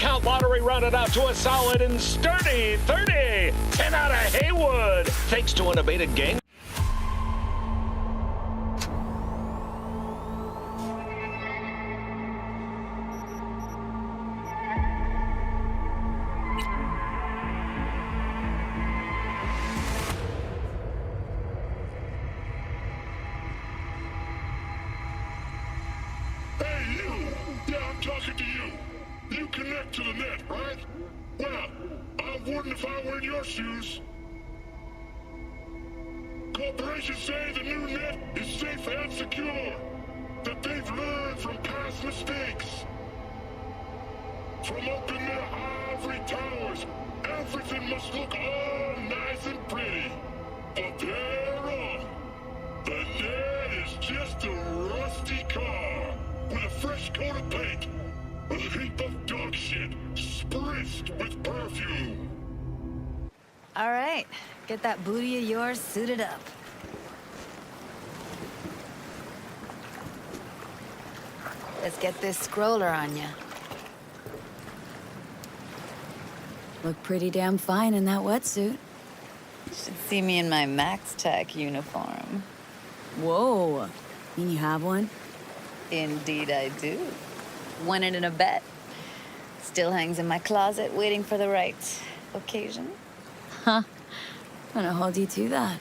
account lottery rounded out to a solid and sturdy 30. 10 out of Haywood, thanks to an abated gang. Hey, you! Yeah, I'm talking to you. You connect to the net, right? Well, I wouldn't if I were in your shoes. Corporations say the new net is safe and secure. That they've learned from past mistakes. From up in their ivory towers, everything must look all nice and pretty. But they're wrong. The net is just a rusty car with a fresh coat of paint, a heap of dog shit spritzed with perfume. All right, get that booty of yours suited up. Let's get this scroller on ya. Look pretty damn fine in that wetsuit. Should see me in my Max Tech uniform. Whoa, mean you have one? Indeed I do. Won it in a bet. Still hangs in my closet waiting for the right occasion. Huh. I'm gonna hold you to that.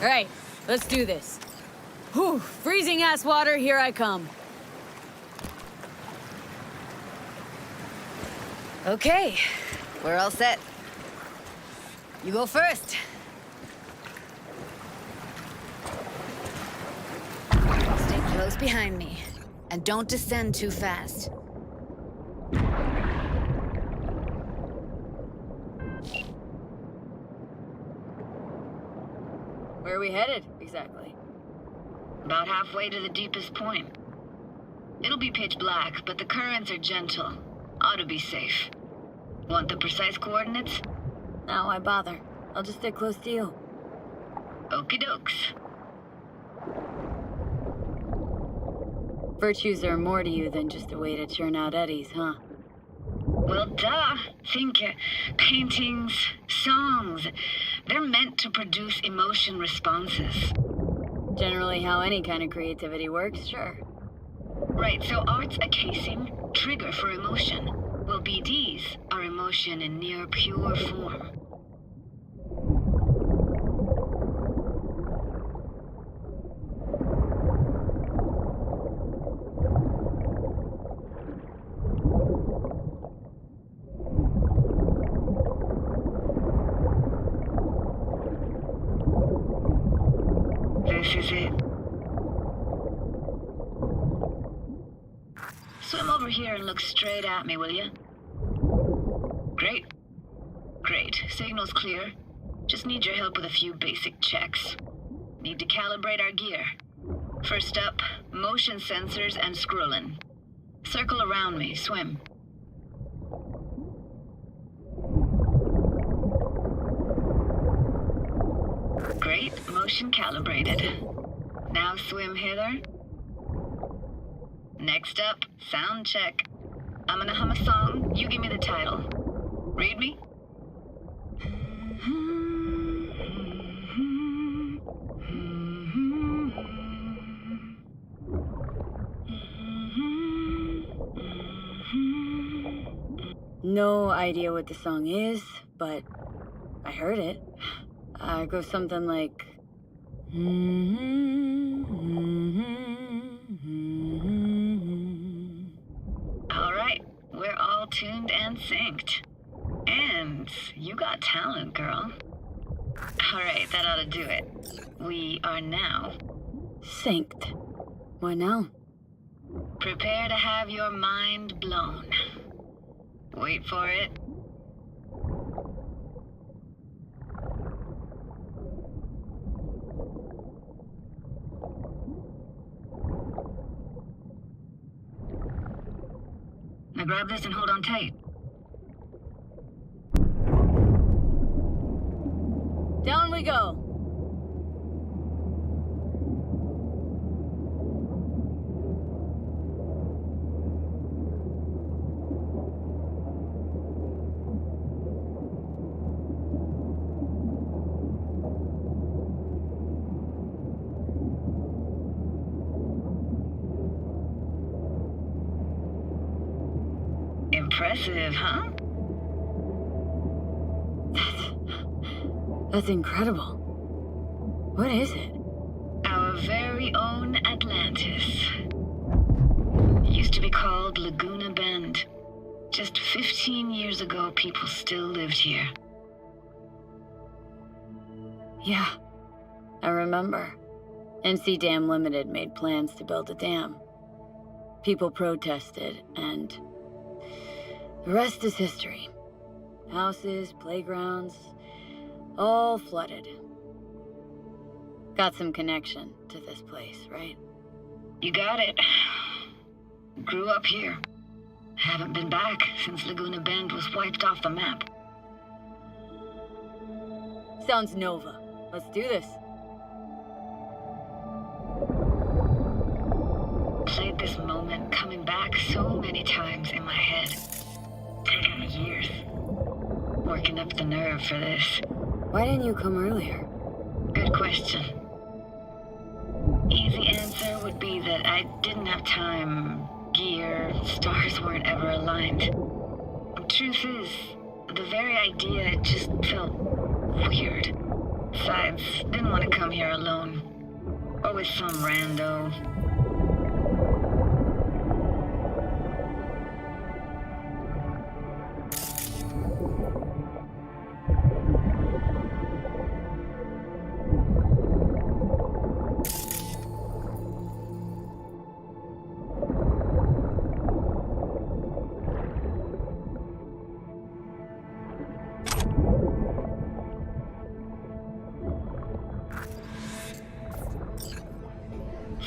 All right, let's do this. Whew, freezing ass water, here I come. Okay, we're all set. You go first. Stay close behind me, and don't descend too fast. Where are we headed, exactly? About halfway to the deepest point. It'll be pitch black, but the currents are gentle. Ought to be safe. Want the precise coordinates? No, why bother? I'll just stay close to you. Okie dokes. Virtues are more to you than just a way to churn out eddies, huh? Well, duh. Think paintings, songs. They're meant to produce emotion responses. Generally how any kind of creativity works, sure. Right, so art's a casing, trigger for emotion. Well, BDs are emotion in near pure form. This is it. Swim over here and look straight at me, will you? Great. Great. Signal's clear. Just need your help with a few basic checks. Need to calibrate our gear. First up, motion sensors and scrolling. Circle around me. Swim. Great. Motion calibrated. Now swim hither. Next up, sound check. I'm gonna hum a song. You give me the title. Read me? No idea what the song is, but I heard it. It goes something like... All right, we're all tuned and synced. And you got talent, girl. All right, that ought to do it. We are now Synced. Why now? prepare to have your mind blown. Wait for it. Now grab this and hold on tight. Down we go. Impressive, huh? That's incredible. What is it? Our very own Atlantis. Used to be called Laguna Bend. Just 15 years ago, people still lived here. Yeah, I remember. NC Dam Limited made plans to build a dam. People protested, and the rest is history. Houses, playgrounds, all flooded. Got some connection to this place, right? You got it. Grew up here. Haven't been back since Laguna Bend was wiped off the map. Sounds Nova. Let's do this. Played this moment coming back so many times in my head. Taking me years. Working up the nerve for this. Why didn't you come earlier? Good question. Easy answer would be that I didn't have time, gear, stars weren't ever aligned. Truth is, the very idea just felt weird. Besides, didn't want to come here alone. Or with some rando.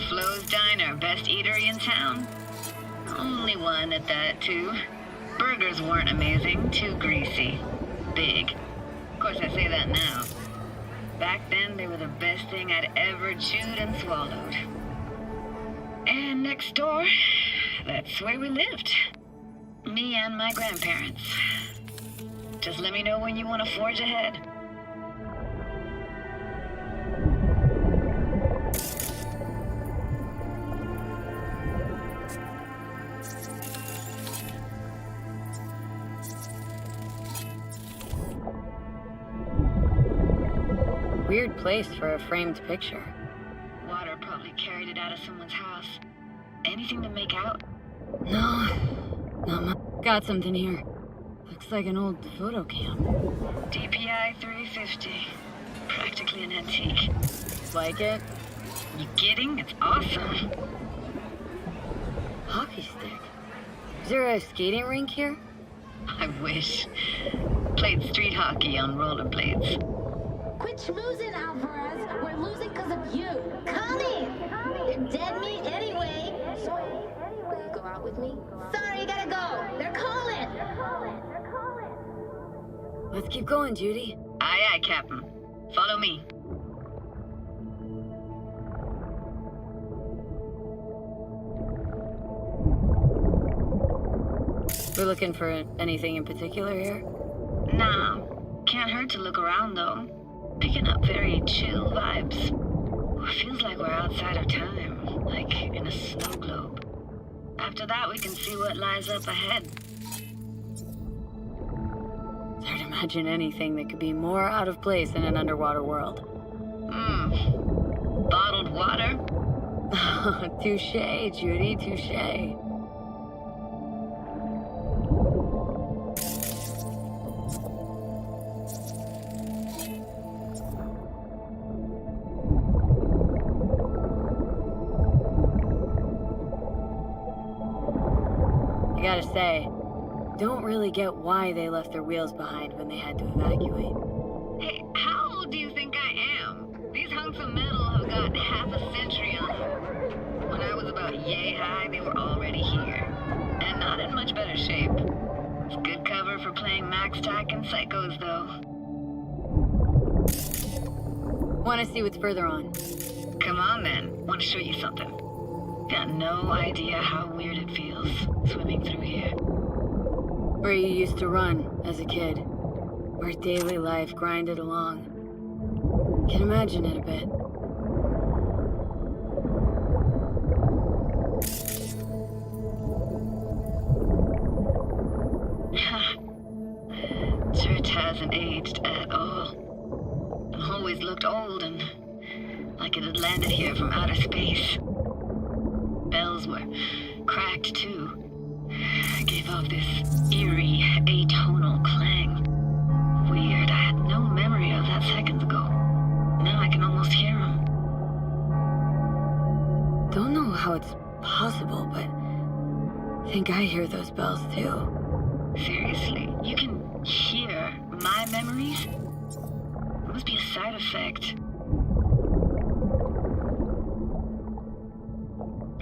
Flo's Diner, best eatery in town. Only one at that, too. Burgers weren't amazing, too greasy. Big. Of course, I say that now. Back then, they were the best thing I'd ever chewed and swallowed. And next door, that's where we lived. Me and my grandparents. Just let me know when you want to forge ahead. Weird place for a framed picture. Water probably carried it out of someone's house. Anything to make out? No, not much. Got something here. Looks like an old photo cam. DPI 350. Practically an antique. Like it? You kidding? It's awesome. Hockey stick. Is there a skating rink here? I wish. Played street hockey on rollerblades. Quit schmoozing, Alvarez. We're losing because of you. Come in. They're dead meat anyway. Will you go out with me? Sorry, gotta go. They're calling. Let's keep going, Judy. Aye, aye, Captain. Follow me. We're looking for anything in particular here? Nah. Can't hurt to look around, though. Picking up very chill vibes. Feels like we're outside of time, like in a snow globe. After that, we can see what lies up ahead. It's hard to imagine anything that could be more out of place in an underwater world. Bottled water? Touche, Judy, touche. I gotta say, don't really get why they left their wheels behind when they had to evacuate. Hey, how old do you think I am? These hunks of metal have got half a century on them. When I was about yay high, they were already here. And not in much better shape. It's good cover for playing Max Tack and Psychos, though. Want to see what's further on? Come on, then. Want to show you something. Got no idea how weird it feels, swimming through here. Where you used to run as a kid. Where daily life grinded along. Can imagine it a bit. like it had landed here from outer space. Bells were cracked too. It gave off this eerie, atonal clang. Weird, I had no memory of that seconds ago. Now I can almost hear them. Don't know how it's possible, but I think I hear those bells too. Seriously, you can hear my memories? It must be a side effect.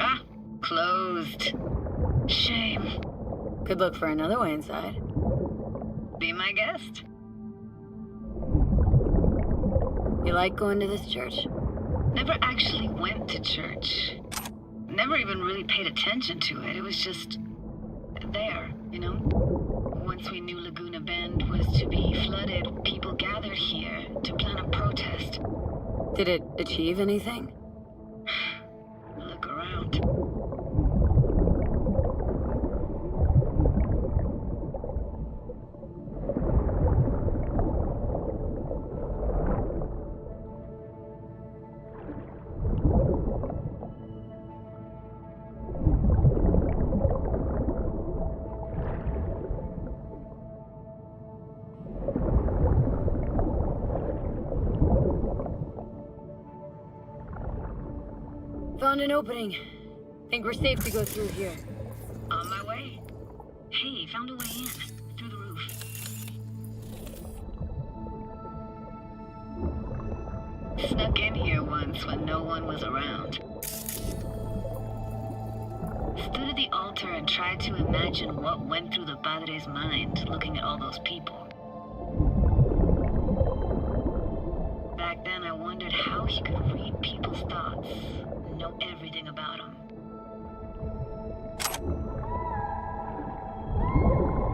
Ah, closed. Shame. Could look for another way inside. Be my guest. You like going to this church? Never actually went to church. Never even really paid attention to it. It was just there, you know? Once we knew Laguna Bend was to be flooded, people gathered here to plan a protest. Did it achieve anything? Look around. Found an opening. Think we're safe to go through here. On my way. Hey, found a way in. Through the roof. Snuck in here once when no one was around. Stood at the altar and tried to imagine what went through the Padre's mind looking at all those people. Back then I wondered how he could read people's thoughts. Know everything about him.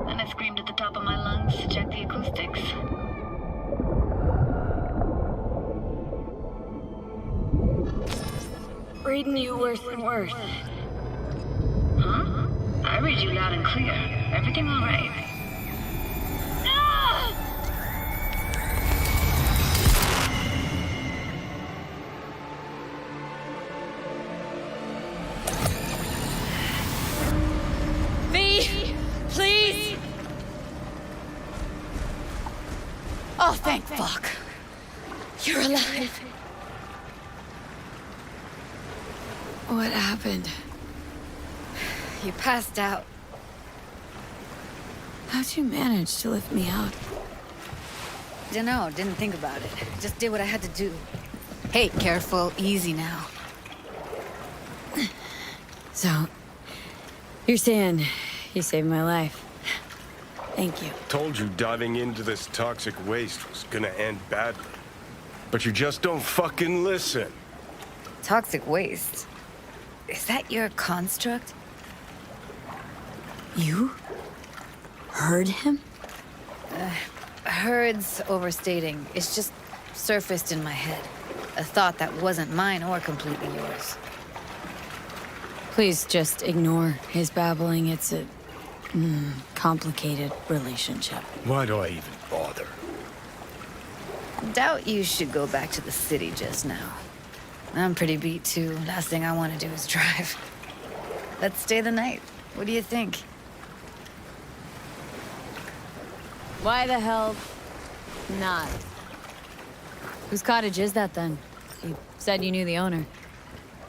Then I screamed at the top of my lungs to check the acoustics. Reading you worse and worse. Huh? I read you loud and clear. Everything all right? Please! Oh, thank fuck. You're alive. What happened? You passed out. How'd you manage to lift me out? Dunno, didn't think about it. Just did what I had to do. Hey, careful, easy now. So, you're saying you saved my life. Thank you. Told you diving into this toxic waste was gonna end badly. But you just don't fucking listen. Toxic waste? Is that your construct? You? Heard him? Heard's overstating. It's just surfaced in my head. A thought that wasn't mine or completely yours. Please just ignore his babbling. It's a complicated relationship. Why do I even bother? Doubt you should go back to the city just now. I'm pretty beat too. Last thing I want to do is drive. Let's stay the night. What do you think? Why the hell not? Whose cottage is that then? You said you knew the owner.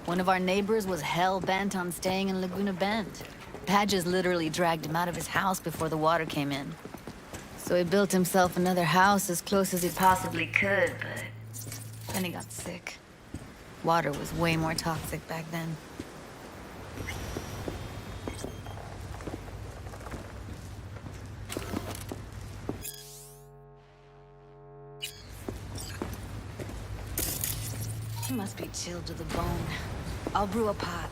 One of our neighbors was hell-bent on staying in Laguna Bend. Padges literally dragged him out of his house before the water came in. So he built himself another house as close as he possibly could, but then he got sick. Water was way more toxic back then. He must be chilled to the bone. I'll brew a pot.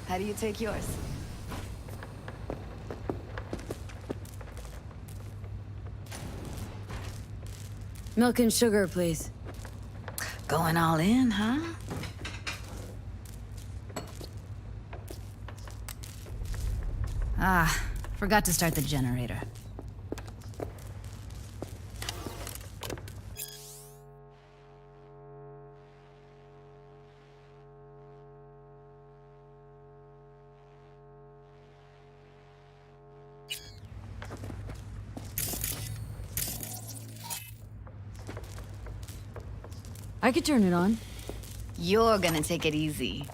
How do you take yours? Milk and sugar, please. Going all in, huh? Ah, forgot to start the generator. I could turn it on. You're gonna take it easy.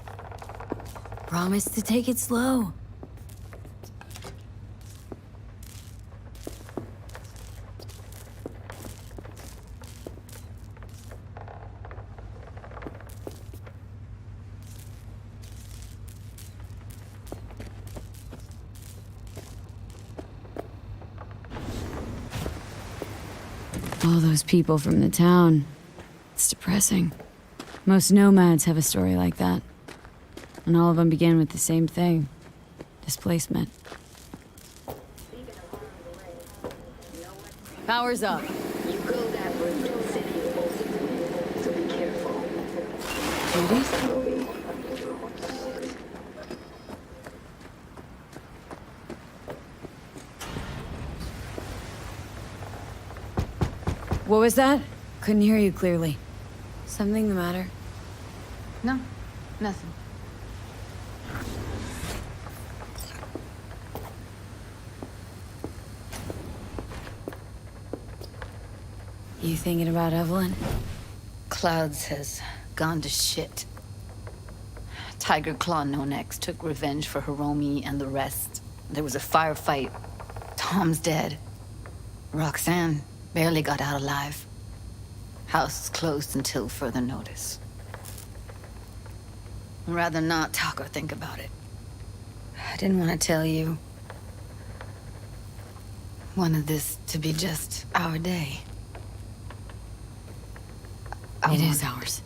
Promise to take it slow. All those people from the town. It's depressing. Most nomads have a story like that. And all of them begin with the same thing. Displacement. Power's up. You go that route, city will so be careful. Judy? What was that? Couldn't hear you clearly. Something the matter? No, nothing. You thinking about Evelyn? Clouds has gone to shit. Tiger Claw No Next took revenge for Hiromi and the rest. There was a firefight. Tom's dead. Roxanne barely got out alive. House is closed until further notice. I'd rather not talk or think about it. I didn't want to tell you. Wanted this to be just our day. It is ours.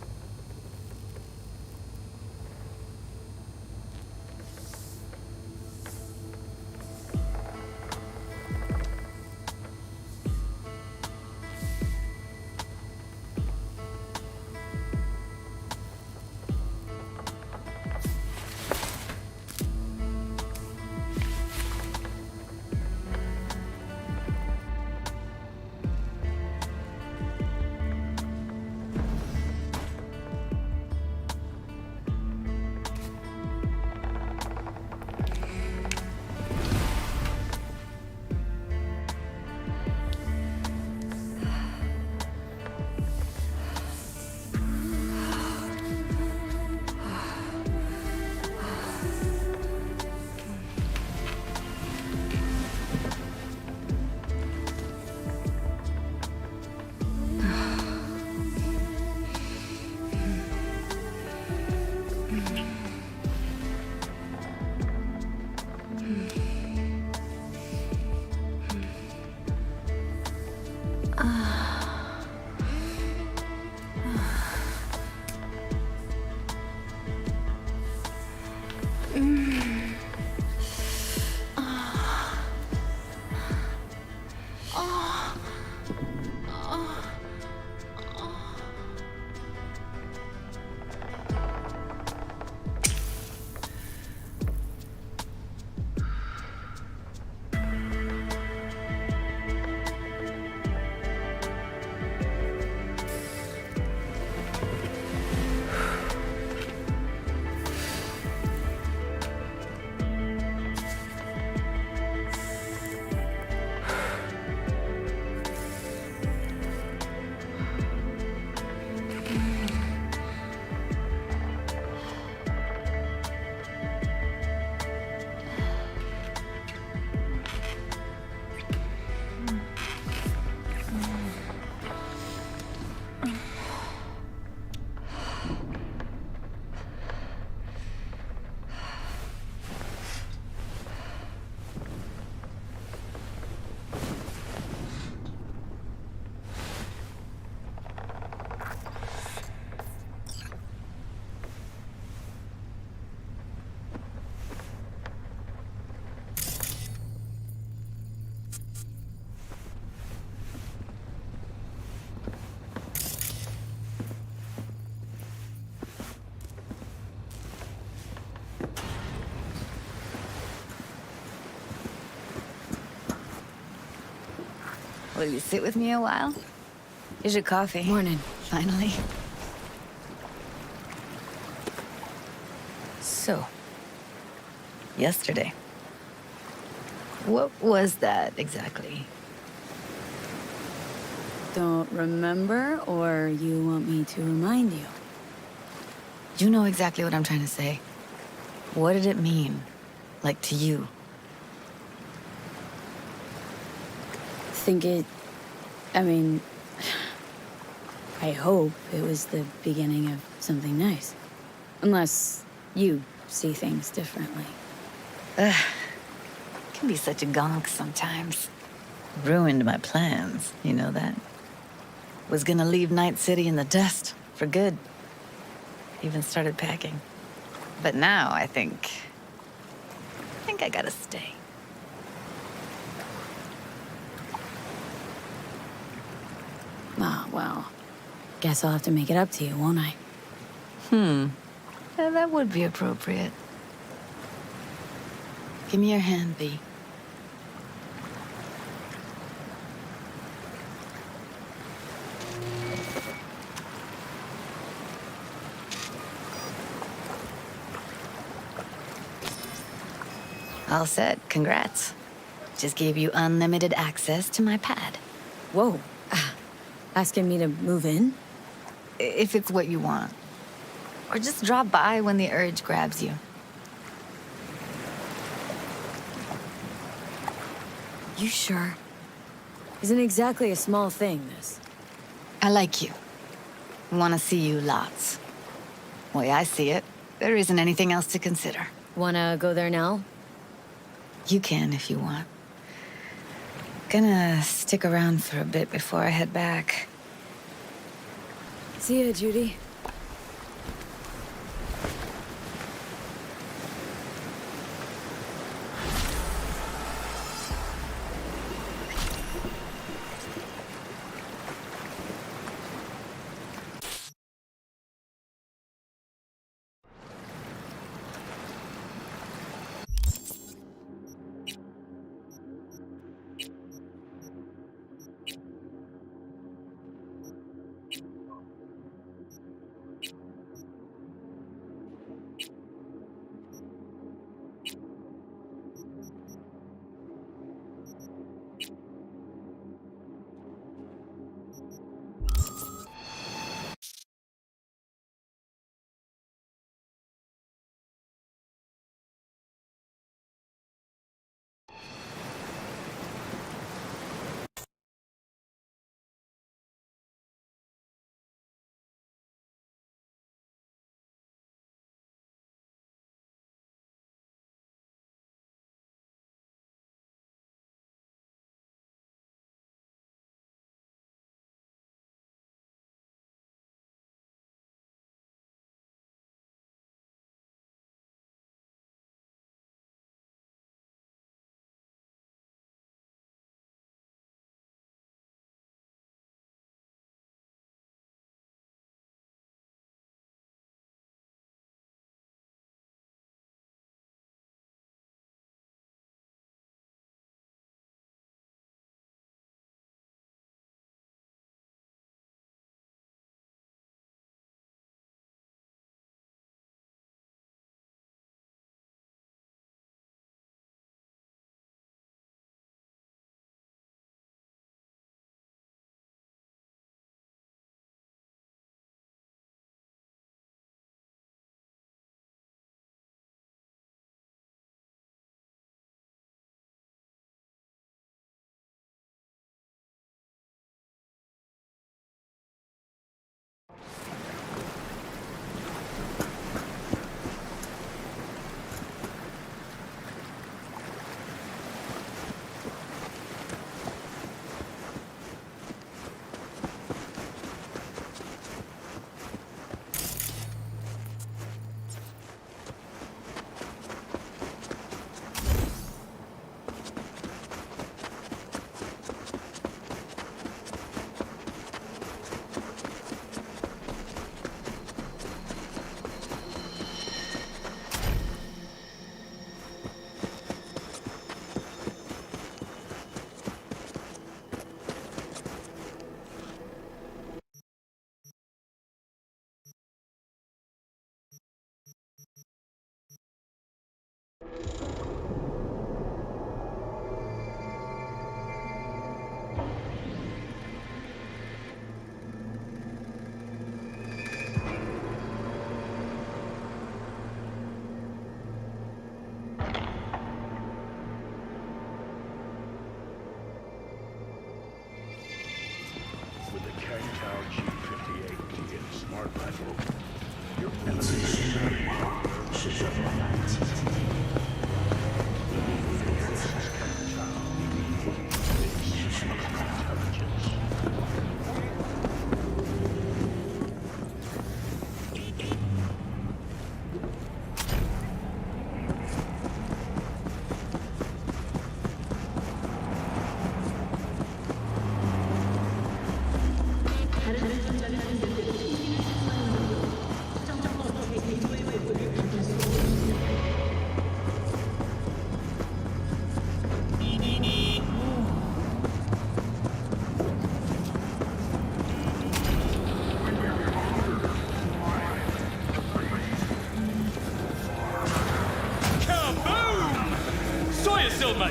Will you sit with me a while? Here's your coffee. Morning. Finally. So, yesterday. What was that exactly? don't remember, or you want me to remind you? You know exactly what I'm trying to say. What did it mean? Like, to you? I mean, I hope it was the beginning of something nice. Unless you see things differently. Can be such a gonk sometimes. Ruined my plans, you know that? Was gonna leave Night City in the dust, for good. Even started packing. But now I think I gotta stay. Ah, well, guess I'll have to make it up to you, won't I? Yeah, that would be appropriate. Give me your hand, V. All set. Congrats. Just gave you unlimited access to my pad. Whoa. Asking me to move in? If it's what you want. Or just drop by when the urge grabs you. You sure? Isn't exactly a small thing, this. I like you. Want to see you lots. Way I see it, there isn't anything else to consider. Wanna go there now? You can if you want. Gonna stick around for a bit before I head back. See ya, Judy.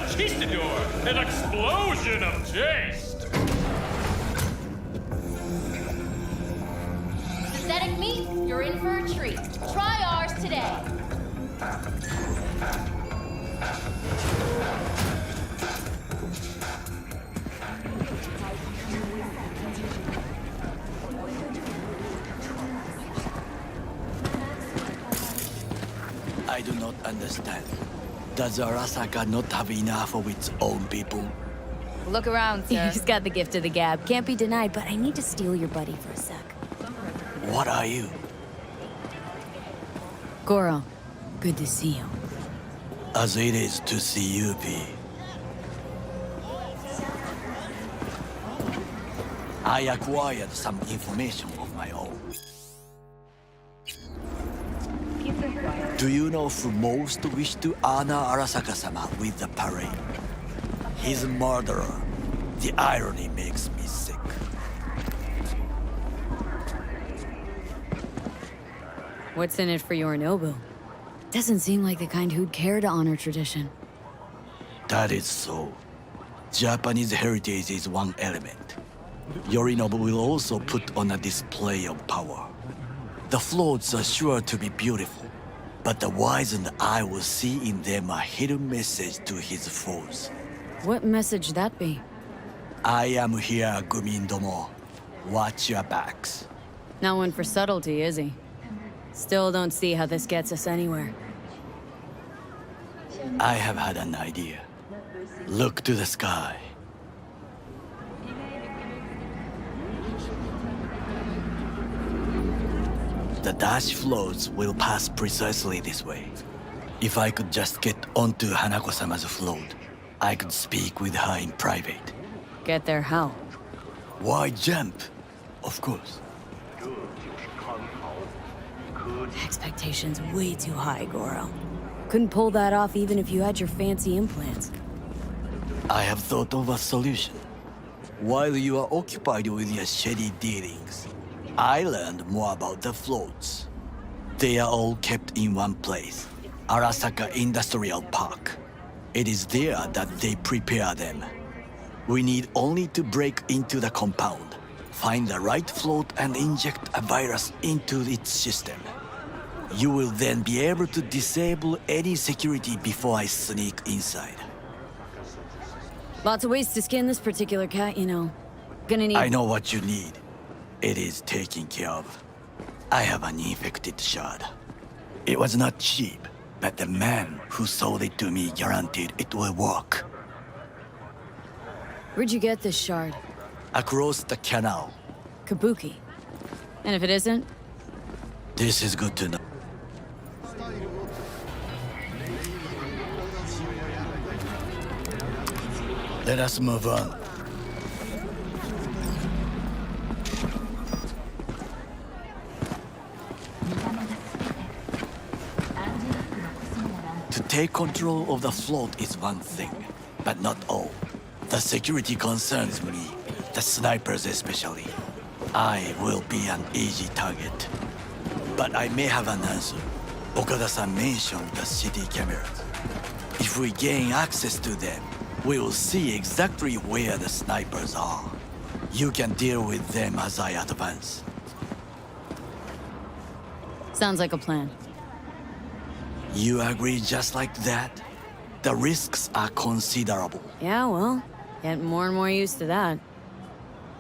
Conquistador! An explosion of taste! Synthetic meat, you're in for a treat. Try ours today. I do not understand. Does Arasaka not have enough of its own people? Look around, sir. He's got the gift of the gab. Can't be denied, but I need to steal your buddy for a sec. What are you? Goro, good to see you. As it is to see you, V. I acquired some information of my own. Do you know who most wished to honor Arasaka-sama with the parade? His murderer. The irony makes me sick. What's in it for Yorinobu? Doesn't seem like the kind who'd care to honor tradition. That is so. Japanese heritage is one element. Yorinobu will also put on a display of power. The floats are sure to be beautiful, but the wizened eye will see in them a hidden message to his foes. What message that be? I am here, Gumindomo. Watch your backs. Not one for subtlety, is he? Still don't see how this gets us anywhere. I have had an idea. Look to the sky. The dash floats will pass precisely this way. If I could just get onto Hanako-sama's float, I could speak with her in private. Get there how? Why jump? Of course. Expectations way too high, Goro. Couldn't pull that off even if you had your fancy implants. I have thought of a solution. While you are occupied with your shady dealings, I learned more about the floats. They are all kept in one place, Arasaka Industrial Park. It is there that they prepare them. We need only to break into the compound, find the right float and inject a virus into its system. You will then be able to disable any security before I sneak inside. Lots of ways to skin this particular cat, you know. Gonna need... I know what you need. It is taken care of. I have an infected shard. It was not cheap, but the man who sold it to me guaranteed it will work. Where'd you get this shard? Across the canal. Kabuki. And if it isn't? This is good to know. Let us move on. To take control of the float is one thing, but not all. The security concerns me, the snipers especially. I will be an easy target. But I may have an answer. Okada-san mentioned the city cameras. If we gain access to them, we will see exactly where the snipers are. You can deal with them as I advance. Sounds like a plan. You agree just like that? The risks are considerable. Yeah, well, getting more and more used to that.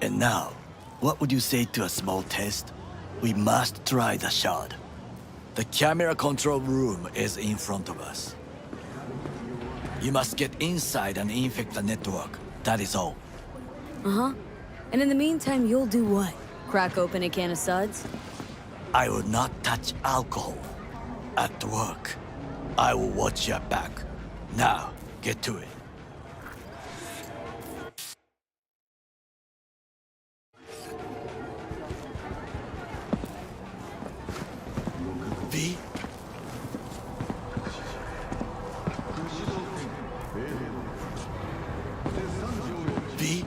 And now, what would you say to a small test? We must try the shard. The camera control room is in front of us. You must get inside and infect the network. That is all. Uh-huh. And in the meantime, you'll do what? Crack open a can of suds? I will not touch alcohol. At work, I will watch your back. Now, get to it. V? V?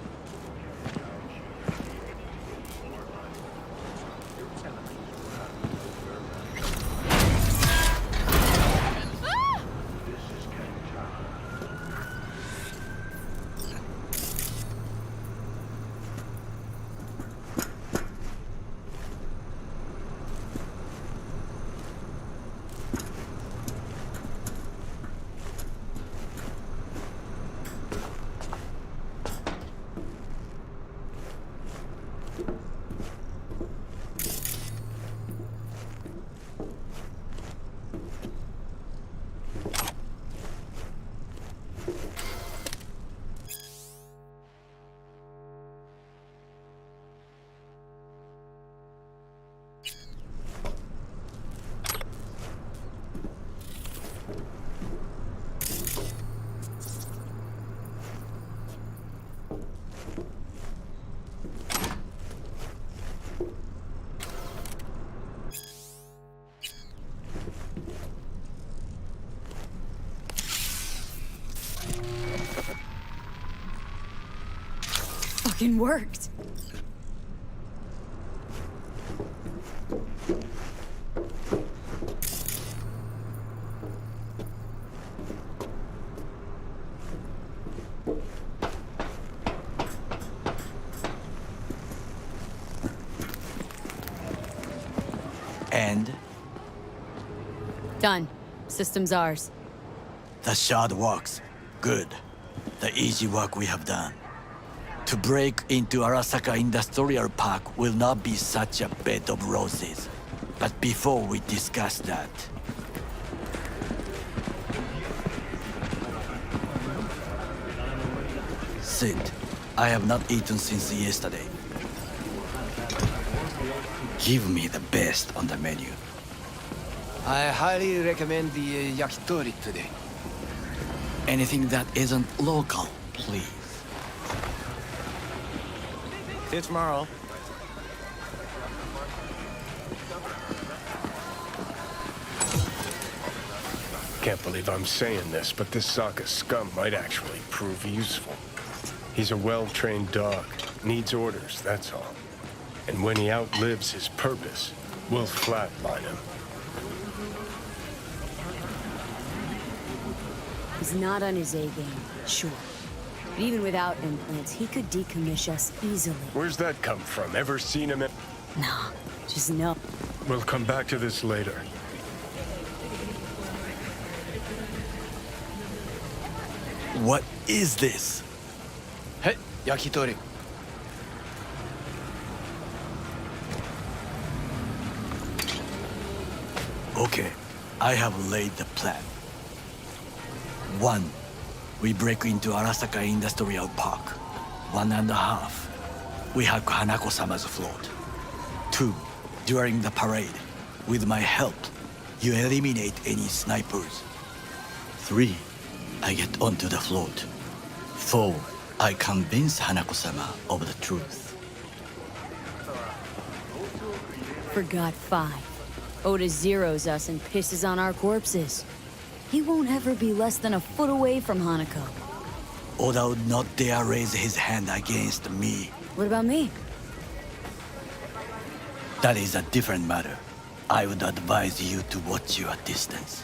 Fucking worked. And? Done. System's ours. The shard works. Good. The easy work we have done. To break into Arasaka Industrial Park will not be such a bed of roses. But before we discuss that... Sit. I have not eaten since yesterday. Give me the best on the menu. I highly recommend the yakitori today. Anything that isn't local, please. See you tomorrow. Can't believe I'm saying this, but this Sokka scum might actually prove useful. He's a well-trained dog. Needs orders, that's all. And when he outlives his purpose, we'll flatline him. He's not on his A-game, sure. But even without implants, he could decommission us easily. Where's that come from? Ever seen him at... Nah, just no. We'll come back to this later. What is this? Hey, yakitori. Okay, I have laid the plan. 1. We break into Arasaka Industrial Park. 1.5. We hack Hanako-sama's float. 2. During the parade, with my help, you eliminate any snipers. 3. I get onto the float. 4. I convince Hanako-sama of the truth. Forgot 5. Oda zeroes us and pisses on our corpses. He won't ever be less than a foot away from Hanako. Oda would not dare raise his hand against me. What about me? That is a different matter. I would advise you to watch your distance.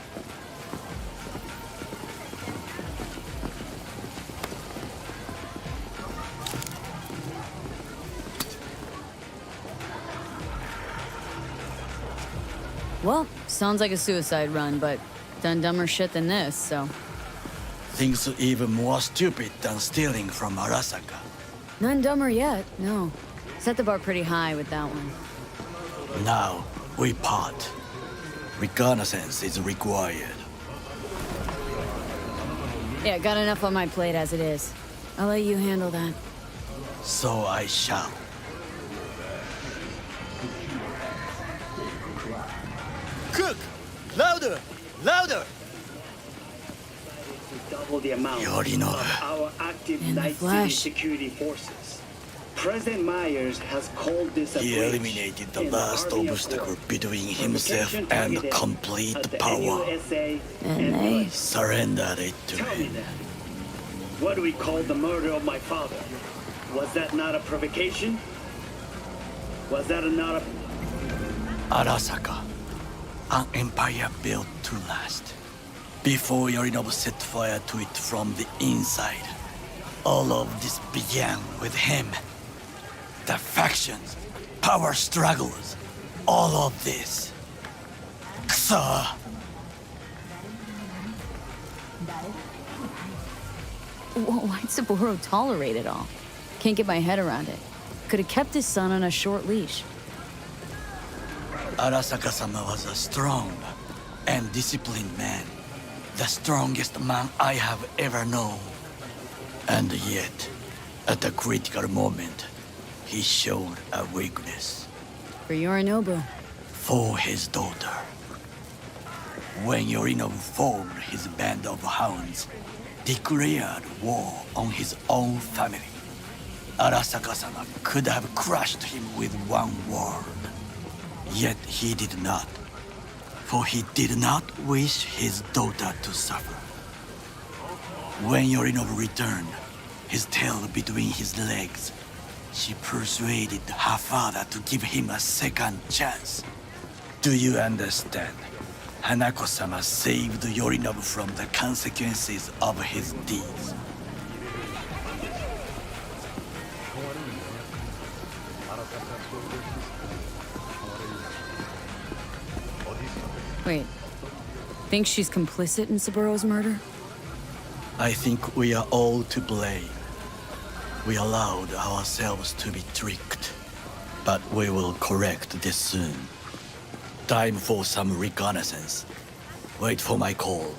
Well, sounds like a suicide run, but done dumber shit than this, so... Things even more stupid than stealing from Arasaka. None dumber yet, no. Set the bar pretty high with that one. Now, we part. Reconnaissance is required. Yeah, got enough on my plate as it is. I'll let you handle that. So I shall. Cook! Louder! Louder! Double the amount Yorinobu. of our active In the Night City flesh. security forces. President Myers has called this a He breach eliminated the in last Army of obstacle War. between himself Protection and targeted complete at the power. NUSA And they Bush. Surrendered it to Tell me him. that. What do we call the murder of my father? Was that not a provocation? Was that not a... Arasaka, an empire built to last. Before Yorinobu set fire to it from the inside, all of this began with him. The factions, power struggles, all of this. Kusa! Why'd Saburo tolerate it all? Can't get my head around it. Could have kept his son on a short leash. Arasaka-sama was a strong and disciplined man. The strongest man I have ever known. And yet, at a critical moment, he showed a weakness. For Yorinobu. For his daughter. When Yorinobu formed his band of hounds, declared war on his own family, Arasaka-sama could have crushed him with one word. Yet he did not. For he did not wish his daughter to suffer. When Yorinobu returned, his tail between his legs, she persuaded her father to give him a second chance. Do you understand? Hanako-sama saved Yorinobu from the consequences of his deeds. Wait. Think she's complicit in Saburo's murder? I think we are all to blame. We allowed ourselves to be tricked. But we will correct this soon. Time for some reconnaissance. Wait for my call.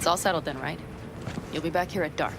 It's all settled then, right? You'll be back here at dark.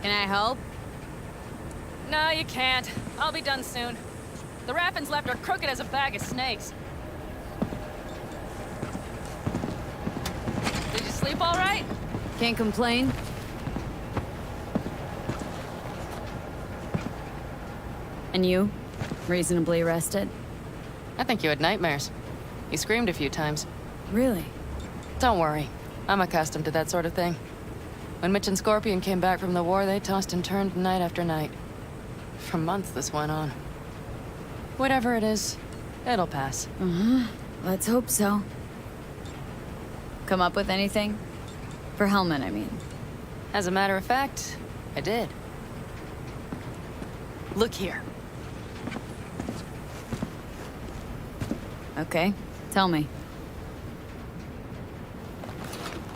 Can I help? No, you can't. I'll be done soon. The Raffins left are crooked as a bag of snakes. Did you sleep all right? Can't complain. And you? Reasonably rested? I think you had nightmares. You screamed a few times. Really? Don't worry. I'm accustomed to that sort of thing. When Mitch and Scorpion came back from the war, they tossed and turned night after night. For months this went on. Whatever it is, it'll pass. Let's hope so. Come up with anything? For Hellman, I mean. As a matter of fact, I did. Look here. Okay, tell me.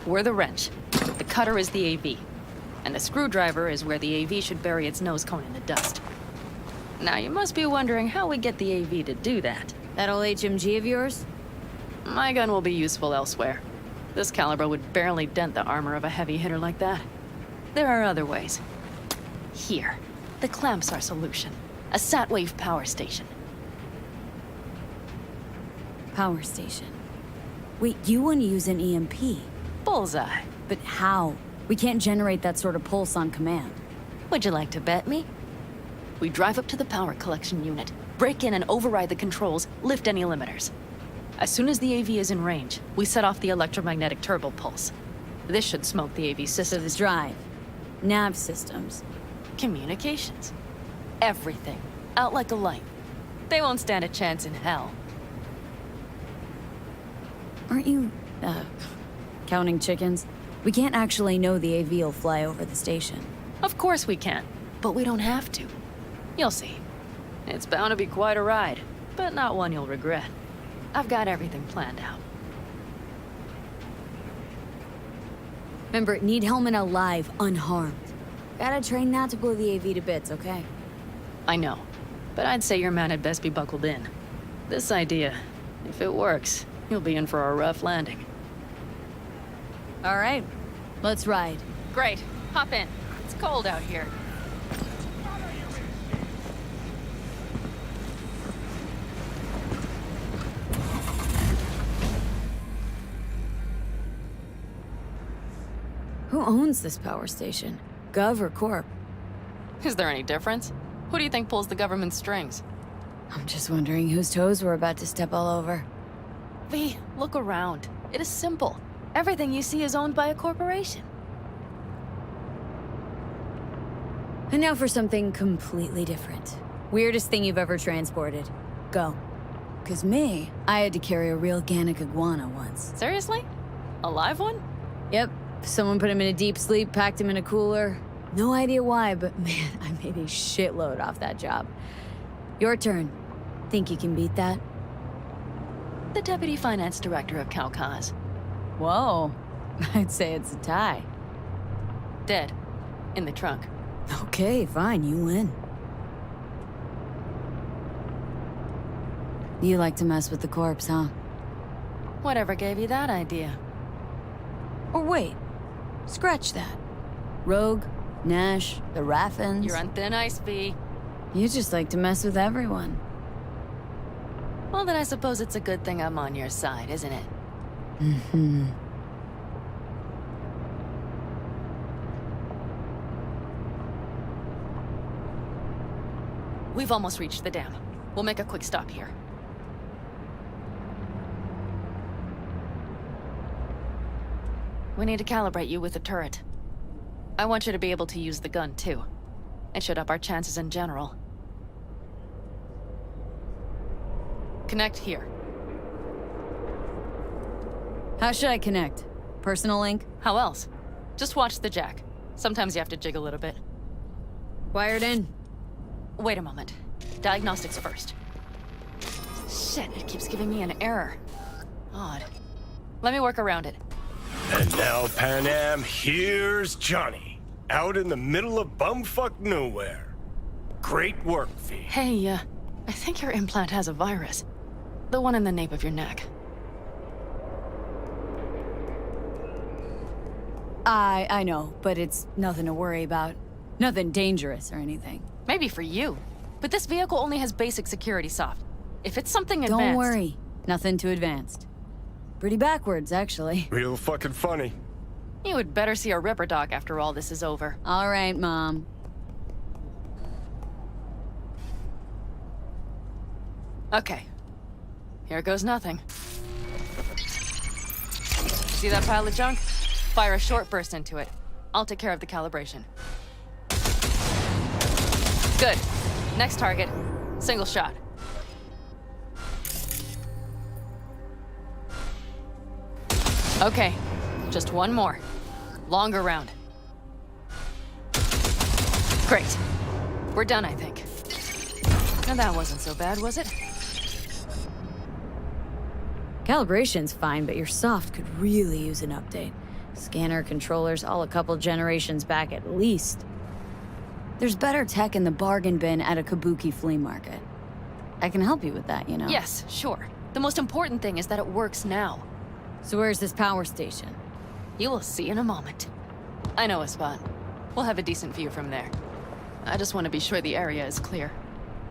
We're the wrench. The cutter is the AV. And the screwdriver is where the AV should bury its nose cone in the dust. Now, you must be wondering how we get the AV to do that. That old HMG of yours? My gun will be useful elsewhere. This caliber would barely dent the armor of a heavy hitter like that. There are other ways. Here. The clamp's our solution. A Satwave power station. Power station. Wait, you want to use an EMP? Bullseye. But how? We can't generate that sort of pulse on command. Would you like to bet me? We drive up to the power collection unit, break in and override the controls, lift any limiters. As soon as the AV is in range, we set off the electromagnetic turbo pulse. This should smoke the AV So systems. the drive, nav systems. Communications. Everything. Out like a light. They won't stand a chance in hell. Aren't you, counting chickens? We can't actually know the AV will fly over the station. Of course we can, but we don't have to. You'll see. It's bound to be quite a ride, but not one you'll regret. I've got everything planned out. Remember, need helmet alive, unharmed. Gotta train not to blow the AV to bits, okay? I know, but I'd say your man had best be buckled in. This idea, if it works, you'll be in for a rough landing. All right, let's ride. Great, hop in. It's cold out here. Who owns this power station? Gov or Corp? Is there any difference? Who do you think pulls the government's strings? I'm just wondering whose toes we're about to step all over. V, look around. It is simple. Everything you see is owned by a corporation. And now for something completely different. Weirdest thing you've ever transported. Go. 'Cause me, I had to carry a real Gannic iguana once. Seriously? A live one? Yep. Someone put him in a deep sleep, packed him in a cooler. No idea why, but man, I made a shitload off that job. Your turn. Think you can beat that? The deputy finance director of Kaukaz. Whoa. I'd say it's a tie. Dead. In the trunk. Okay, fine, you win. You like to mess with the corpse, huh? Whatever gave you that idea? Or wait, scratch that. Rogue, Nash, the Raffins. You're on thin ice, V. You just like to mess with everyone. Well, then I suppose it's a good thing I'm on your side, isn't it? Mm-hmm. We've almost reached the dam. We'll make a quick stop here. We need to calibrate you with the turret. I want you to be able to use the gun, too. It should up our chances in general. Connect here. How should I connect? Personal link? How else? Just watch the jack. Sometimes you have to jig a little bit. Wired in. Wait a moment. Diagnostics first. Shit, it keeps giving me an error. Odd. Let me work around it. And now, Pan Am, here's Johnny. Out in the middle of bumfuck nowhere. Great work, V. Hey, I think your implant has a virus. The one in the nape of your neck. I know, but it's nothing to worry about. Nothing dangerous or anything. Maybe for you. But this vehicle only has basic security soft. If it's something advanced... Don't worry. Nothing too advanced. Pretty backwards, actually. Real fucking funny. You would better see a Ripper Doc after all this is over. All right, Mom. Okay. Here goes nothing. See that pile of junk? Fire a short burst into it. I'll take care of the calibration. Good. Next target. Single shot. Okay. Just one more. Longer round. Great. We're done, I think. Now that wasn't so bad, was it? Calibration's fine, but your soft could really use an update. Scanner, controllers, all a couple generations back at least. There's better tech in the bargain bin at a Kabuki flea market. I can help you with that, you know? Yes, sure. The most important thing is that it works now. So where's this power station? You will see in a moment. I know a spot. We'll have a decent view from there. I just want to be sure the area is clear.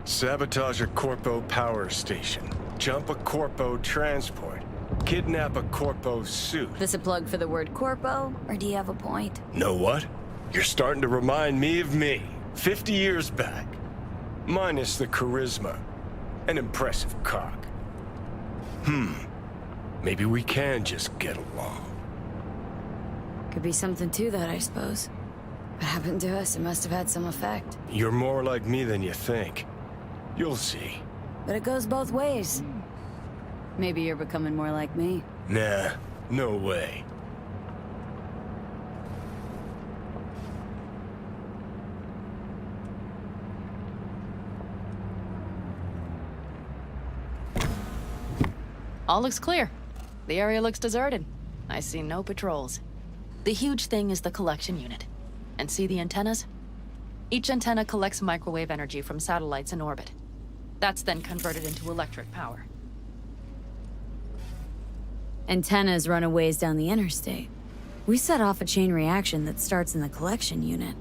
Sabotage a Corpo power station. Jump a Corpo transport. Kidnap a Corpo suit. This a plug for the word corpo, or do you have a point? Know what? You're starting to remind me of me, 50 years back. Minus the charisma. An impressive cock. Maybe we can just get along. Could be something to that, I suppose. What happened to us, it must have had some effect. You're more like me than you think. You'll see. But it goes both ways. Maybe you're becoming more like me. Nah, no way. All looks clear. The area looks deserted. I see no patrols. The huge thing is the collection unit. And see the antennas? Each antenna collects microwave energy from satellites in orbit. That's then converted into electric power. Antennas run a ways down the interstate. We set off a chain reaction that starts in the collection unit.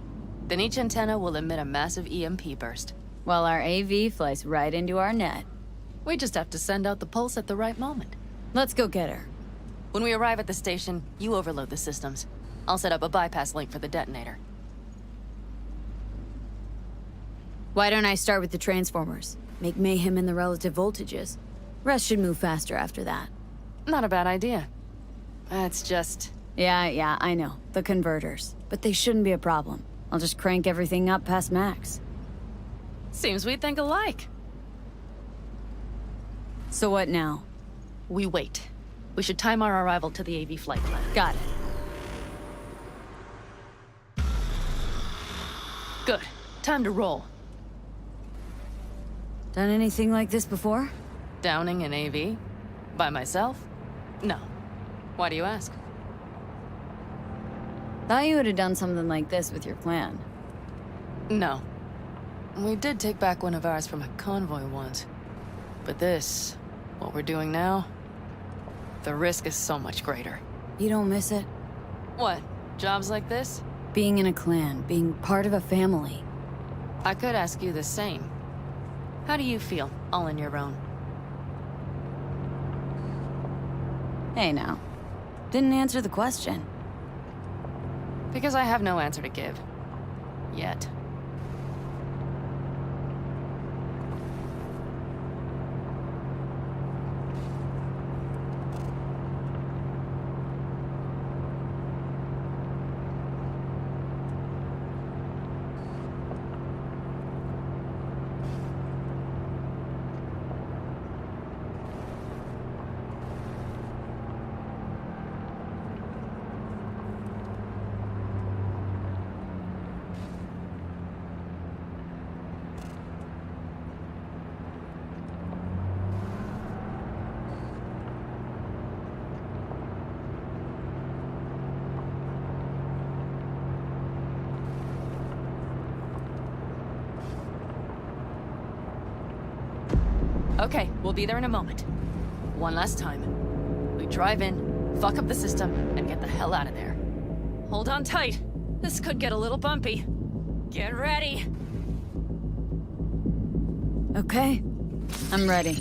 Then each antenna will emit a massive EMP burst. While our AV flies right into our net. We just have to send out the pulse at the right moment. Let's go get her. When we arrive at the station, you overload the systems. I'll set up a bypass link for the detonator. Why don't I start with the transformers? Make mayhem in the relative voltages. Rest should move faster after that. Not a bad idea. It's just... Yeah, I know. The converters. But they shouldn't be a problem. I'll just crank everything up past max. Seems we think alike. So what now? We wait. We should time our arrival to the AV flight plan. Got it. Good. Time to roll. Done anything like this before? Downing an AV? By myself? No. Why do you ask? Thought you would have done something like this with your clan. No. We did take back one of ours from a convoy once. But this, what we're doing now, the risk is so much greater. You don't miss it? What? Jobs like this? Being in a clan, being part of a family. I could ask you the same. How do you feel, all on your own? Hey now. Didn't answer the question. Because I have no answer to give. Yet. Okay, we'll be there in a moment. One last time. We drive in, fuck up the system, and get the hell out of there. Hold on tight. This could get a little bumpy. Get ready. Okay. I'm ready.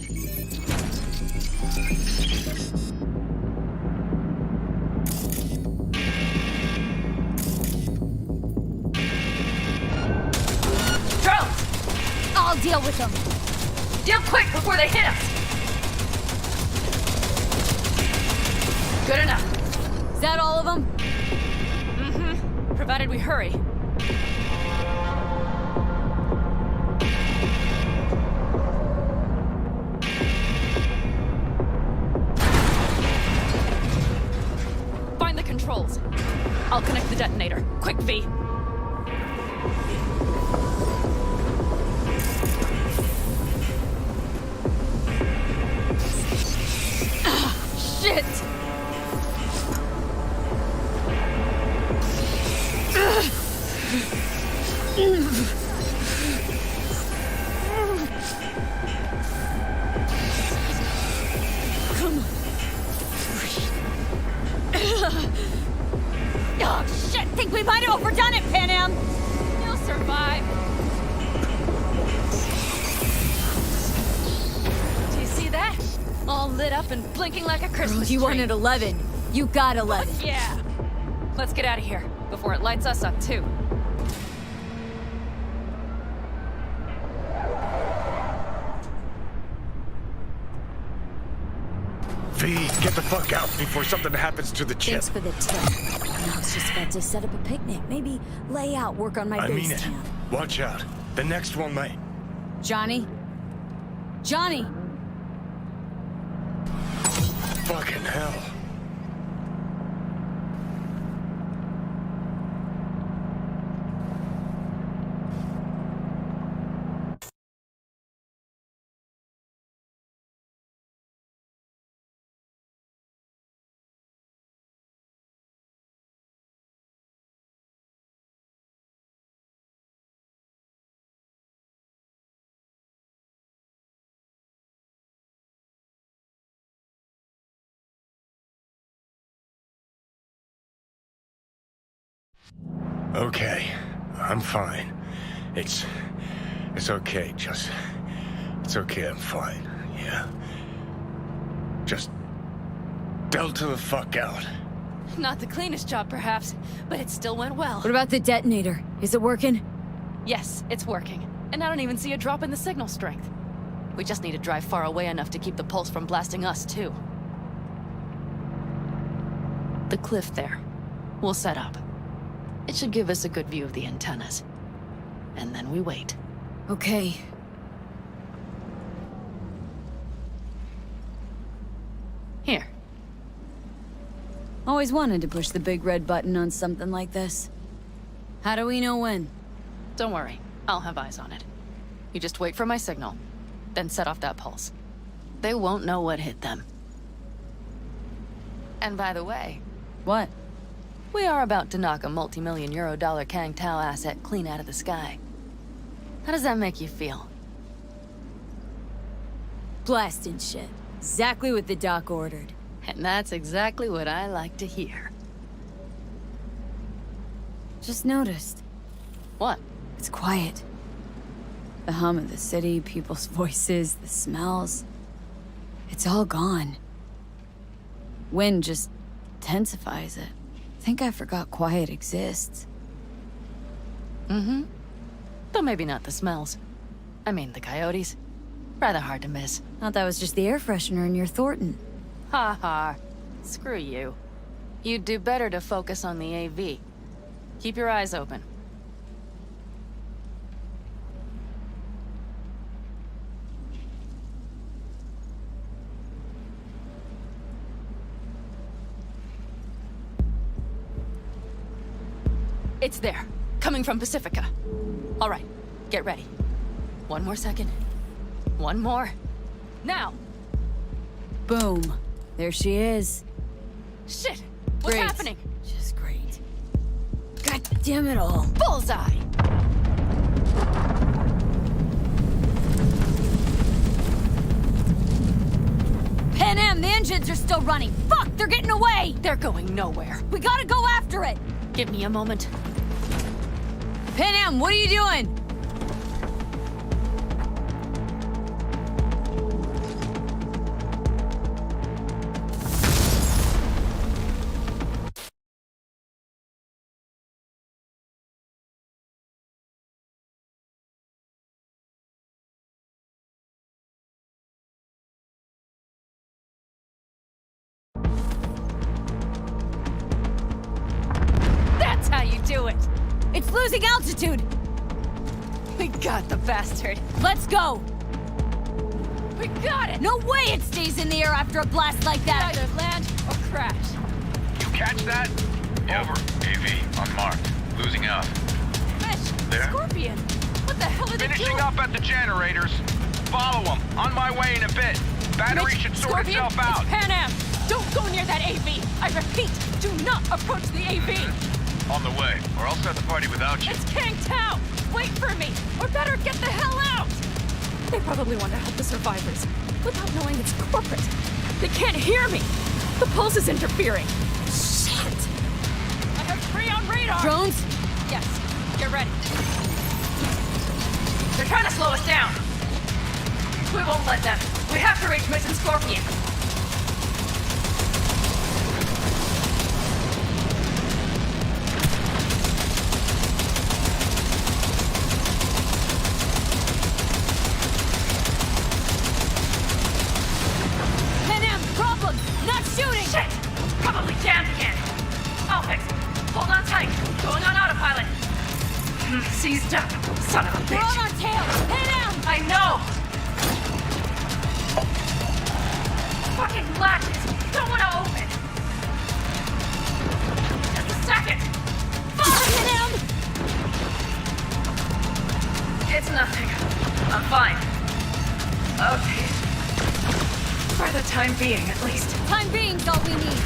Drones! I'll deal with them. Deal quick before they hit us! Good enough. Is that all of them? Mm-hmm. Provided we hurry. Find the controls. I'll connect the detonator. Quick, V. Shit! Come on. Oh, shit! Think we might have overdone it, Pan Am! You'll survive. lit up and blinking like a Christmas You tree. wanted 11. You got 11. Yeah. Let's get out of here before it lights us up too. V, get the fuck out before something happens to the chip. Thanks for the tip. I was just about to set up a picnic. Maybe lay out, work on my I mean base it. camp. Watch out. The next one might. Johnny? Johnny! Fucking hell. Okay, I'm fine. It's okay, just... It's okay, I'm fine, yeah. Just... Delta the fuck out. Not the cleanest job, perhaps, but it still went well. What about the detonator? Is it working? Yes, it's working. And I don't even see a drop in the signal strength. We just need to drive far away enough to keep the pulse from blasting us, too. The cliff there. We'll set up. It should give us a good view of the antennas. And then we wait. Okay. Here. Always wanted to push the big red button on something like this. How do we know when? Don't worry. I'll have eyes on it. You just wait for my signal, then set off that pulse. They won't know what hit them. And by the way... What? We are about to knock a multi-million euro Kang Tao asset clean out of the sky. How does that make you feel? Blasting shit. Exactly what the doc ordered. And that's exactly what I like to hear. Just noticed. What? It's quiet. The hum of the city, people's voices, the smells. It's all gone. Wind just intensifies it. I think I forgot quiet exists. Mm-hmm. Though maybe not the smells. I mean, the coyotes. Rather hard to miss. Thought that was just the air freshener in your Thornton. Ha ha. Screw you. You'd do better to focus on the AV. Keep your eyes open. It's there. Coming from Pacifica. All right. Get ready. One more second. One more. Now! Boom. There she is. Shit! What's Great. happening? Just great. God damn it all. Bullseye! Pan Am, the engines are still running. Fuck, they're getting away! They're going nowhere. We gotta go after it! Give me a moment. Pan Am, what are you doing? That's how you do it! It's losing altitude! We got the bastard. Let's go! We got it! No way it stays in the air after a blast like that! Either land or crash. You catch that? Over. AV, unmarked. Losing out. Fish! There? Scorpion! What the hell are they Finishing doing? up at the generators. Follow them. On my way in a bit. Battery Mitch, should sort Scorpion, itself out. It's Pan Am! Don't go near that AV! I repeat, do not approach the AV! On the way, or I'll start the party without you. It's Kang Tao! Wait for me! Or better, get the hell out! They probably want to help the survivors, without knowing it's corporate. They can't hear me! The pulse is interfering. Shit! I have 3 on radar! Drones? Yes, get ready. They're trying to slow us down. We won't let them. We have to reach Mission Scorpion. Seize down, son of a We're bitch! on our tail! Head down! I know! Fucking latches! Don't want to open! Just a second! Fuck! Hit him! It's nothing. I'm fine. Okay. For the time being, at least. Time being's all we need.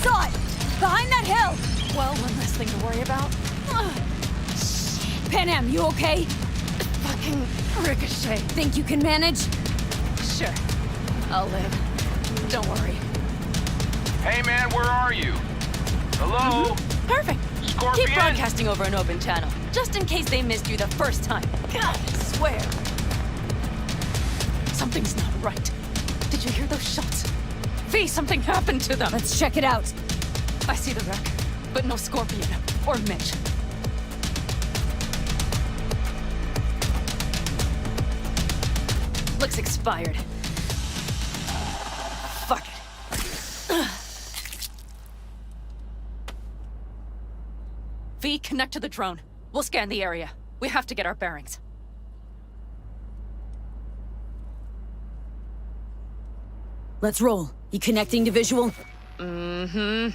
Saw it! Behind that hill! Well, one less thing to worry about. Pan Am, you okay? Fucking ricochet. Think you can manage? Sure. I'll live. Don't worry. Hey man, where are you? Hello? Perfect. Scorpion? Keep broadcasting over an open channel, just in case they missed you the first time. God, I swear. Something's not right. Did you hear those shots? V, something happened to them. Let's check it out. I see the wreck, but no Scorpion or Mitch. Looks expired. Fuck it. V, connect to the drone. We'll scan the area. We have to get our bearings. Let's roll. You connecting to visual? Mm-hmm.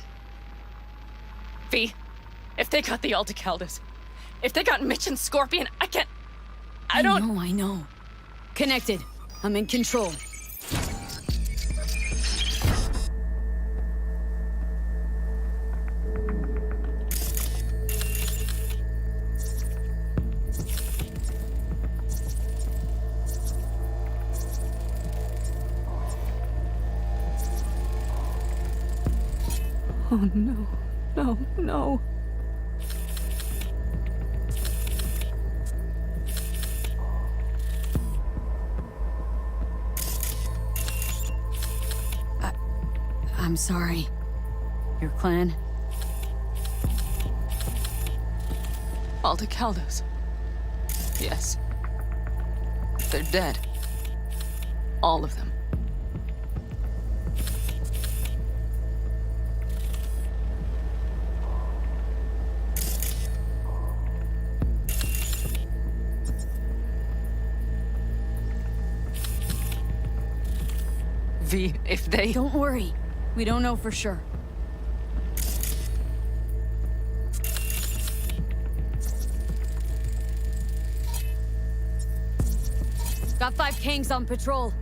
V, if they got the Aldecaldos, if they got Mitch and Scorpion, I can't... I don't... I know. Connected. I'm in control. Oh no, no, no. I'm sorry. Your clan? Aldecaldos. Yes. They're dead. All of them. V, if they... Don't worry. We don't know for sure. Got 5 Kangs on patrol.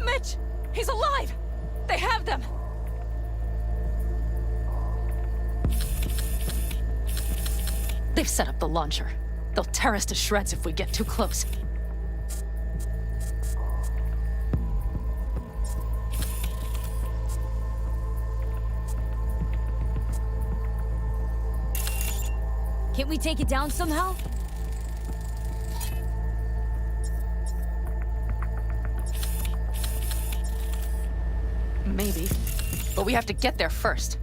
Mitch! He's alive! They have them! They've set up the launcher. They'll tear us to shreds if we get too close. Can't we take it down somehow? Maybe. But we have to get there first.